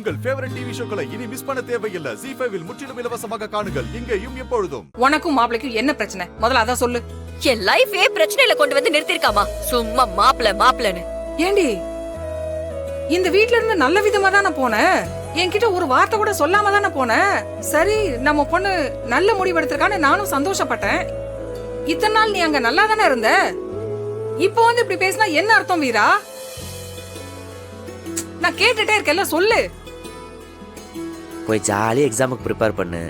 உங்கள் favourite TV ஷோக்களை இனி miss பண்ண தேவையில்லை. ZEE5 இல் முற்றிலும் இலவசமாக காணுங்கள். இங்கேயும் எப்பொழுதும். உனக்கும் மாப்பிளைக்கும் என்ன பிரச்சனை? முதல்ல அதான் சொல்லு. என் லைஃபே பிரச்சனையில கொண்டு வந்து நிறுத்திருக்காமா. சும்மா மாப்பிளன்னு. ஏண்டி, இந்த வீட்ல இருந்து நல்ல விதமா தானே போன? என்கிட்ட ஒரு வார்த்தை கூட சொல்லாம தானே போன? சரி, நம்ம பொண்ணு நல்ல முடிவெடுத்திருக்கான்னு நானும் சந்தோஷப்பட்டேன். இத்தனை நாள் நீ அங்க நல்லா தானே இருந்த. இப்போ வந்து இப்படி பேசினா என்ன அர்த்தம் வீரா? நான் கேட்டுட்டே இருக்கேன்ல, சொல்லு. போய் ஜாலியா எக்ஸாமுக்கு ப்ரிப்பேர் பண்ணு.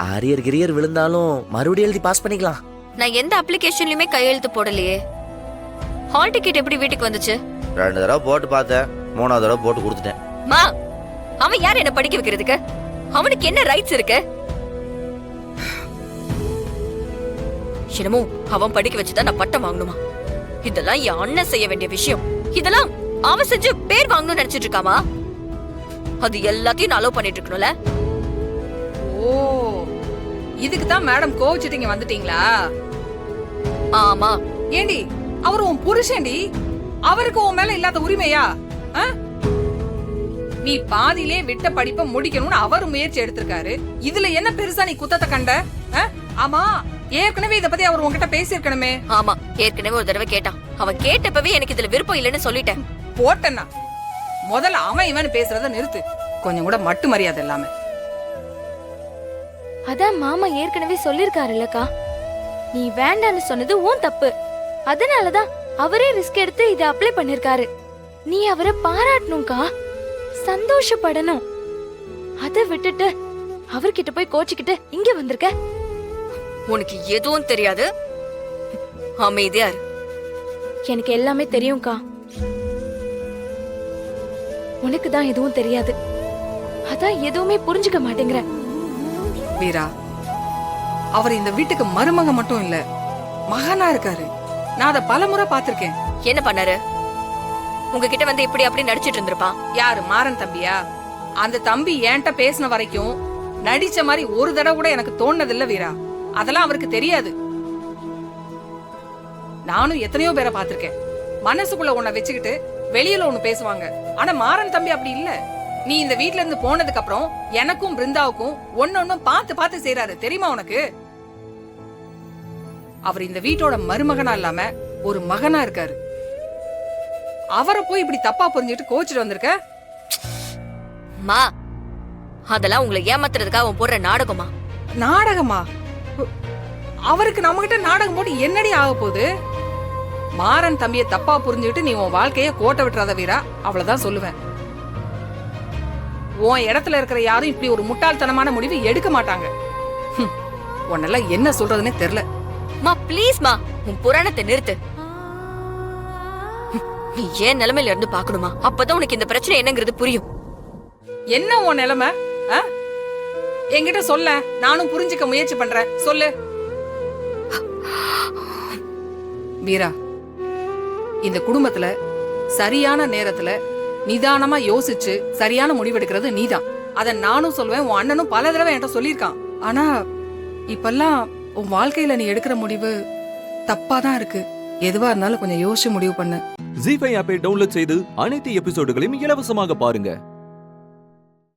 அரியர் விழுந்தாலும் மறுபடியும் எழுதி பாஸ் பண்ணிக்கலாம். நான் எந்த அப்ளிகேஷன்லயுமே கையெழுத்து போடலையே. ஹால் டிக்கெட் எப்படி வீட்டுக்கு வந்துச்சு? 2 தடவை போட்டு பார்த்தேன், 3ஆவது தடவை போட்டு கொடுத்துட்டேன். மா, அவன் யார் என்ன படிக்க வைக்கிறதுக்கு? அவனுக்கு என்ன ரைட்ஸ் இருக்கு? என்னமோ அவன் படிக்க வச்சுதான் நான் பட்டம் வாங்கணுமா? இதெல்லாம் என் அண்ணன் செய்ய வேண்டிய விஷயம். இதெல்லாம் அவன் செஞ்சு பேர் வாங்கணும்னு நினைச்சிட்டு இருக்காமா? அது எல்லாத்தையும் நான் அலோவ் பண்ணிட்டு இருக்கணும்ல. ஓ, இதுக்கு தான் மேடம் கோவிச்சிட்டீங்க வந்துட்டீங்களா? ஆமா. ஏண்டி, அவர் உன் புருஷன்டி. அவருக்கு உன் மேல இல்லாத உரிமையா? நீ பாதியிலே விட்ட படிப்பை முடிக்கணும்னு அவர் முயற்சி எடுத்திருக்காரு. இதுல என்ன பெருசா நீ குத்தத்தை கண்ட? ஆமா, ஏற்கனவே இத பத்தி அவர் உன்கிட்ட பேசியிருக்கணுமே. ஆமா, ஏற்கனவே ஒரு தடவை கேட்டான். அவன் கேட்டப்பவே எனக்கு இதுல விருப்பம் இல்லைன்னு சொல்லிட்டேன். போட்டேன்னா முதல்ல அவன் இவன் பேசுறத நிறுத்து. கொஞ்சம் கூட மட்டு மரியாதை இல்லாம. அதான் மாமா ஏற்கனவே சொல்லிருக்காருல்லக்கா, நீ வேண்டான்னு சொன்னது உன் தப்பு. அதனாலதான் அவரே ரிஸ்க் எடுத்து இத அப்ளை பண்ணிருக்காரு. நீ அவரை பாராட்டணும்க்கா, சந்தோஷப்படணும். அத விட்டுட்டு அவர்கிட்ட போய் கோச்சிக்கிட்டு இங்க வந்திருக்க. உனக்கு எதுவும் தெரியாது, அமைதியா இரு. எனக்கு எல்லாமே தெரியும்க்கா, உனக்கு தான் எதுவும் தெரியாது. அதான் எதுவுமே புரிஞ்சுக்க மாட்டேங்கிற. வீரா, அவர் இந்த வீட்டுக்கு மருமக மட்டும் இல்ல, மகனா இருக்காரு. நான் அத பலமுறை பாத்திருக்கேன். என்ன பண்ணாரு? உங்ககிட்ட வந்து இப்படி அப்படி நடிச்சிட்டு இருந்திருப்பான். யாரு, மாறன் தம்பியா? அந்த தம்பி என்கிட்ட பேசின வரைக்கும் நடிச்ச மாதிரி ஒரு தடவை கூட எனக்கு தோணுனது இல்ல வீரா. அதெல்லாம் அவருக்கு தெரியாது. நானும் எத்தனையோ பேரை பாத்திருக்கேன். மனசுக்குள்ள உன்னை வச்சுக்கிட்டு வெளியில ஒண்ணு பேசுவாங்க. ஆனா மாறன் தம்பி அப்படி இல்ல. நீ இந்த வீட்ல இருந்து போனதுக்கு அப்புறம் எனக்கும் பிருந்தாவுக்கும் ஒன்னொன்னும் பார்த்து பார்த்து செய்யறாரு, தெரியுமா உனக்கு? அவர் இந்த வீட்டோட மருமகனா இல்லாம ஒரு மகனா இருக்காரு. அவரை போய் இப்படி தப்பா புரிஞ்சுட்டு கோச்சிட்டு வந்திருக்க. மா, அதெல்லாம் உங்களை ஏமாத்துறதுக்காக அவன் போடுற நாடகமா? நாடகமா? அவருக்கு நம்ம கிட்ட நாடகம் போட்டு என்னடி ஆக போகுது? மாறன் தம்பிய தப்பா புரிஞ்சுட்டு நீ உன் வாழ்க்கைய கோட்டை விட்டுறாத வீரா, அவ்வளவுதான் சொல்லுவேன். உன் இடத்துல இருக்கிற யாரும் இப்படி ஒரு முட்டாள்தனமான முடிவு எடுக்க மாட்டாங்க. உன்னெல்லாம் என்ன சொல்றதுன்னே தெரியல. மா ப்ளீஸ் மா, உன் புராணத்தை நிறுத்து. நீ ஏன் நிலைமையில இருந்து பாக்கணுமா? அப்பதான் உனக்கு இந்த பிரச்சனை என்னங்கிறது புரியும். என்ன உன் நிலைமை? என்கிட்ட சொல்ல, நானும் புரிஞ்சுக்க முயற்சி பண்றேன். சொல்லு வீரா. இந்த குடும்பத்துல சரியான நேரத்துல நிதானமா யோசிச்சு சரியான முடிவெடுக்கிறது நீதான். அத நானும் சொல்வேன், உன் அண்ணனும் பல தடவை என்கிட்ட சொல்லியிருக்கான். ஆனா இப்பெல்லாம் உன் வாழ்க்கையில நீ எடுக்கிற முடிவு தப்பாதான் இருக்கு. எதுவா இருந்தாலும் கொஞ்சம் யோசிச்சு முடிவு பண்ணு. ZEE5 ஆப்பை டவுன்லோட் செய்து அனைத்து எபிசோடுகளையும் இலவசமாக பாருங்க.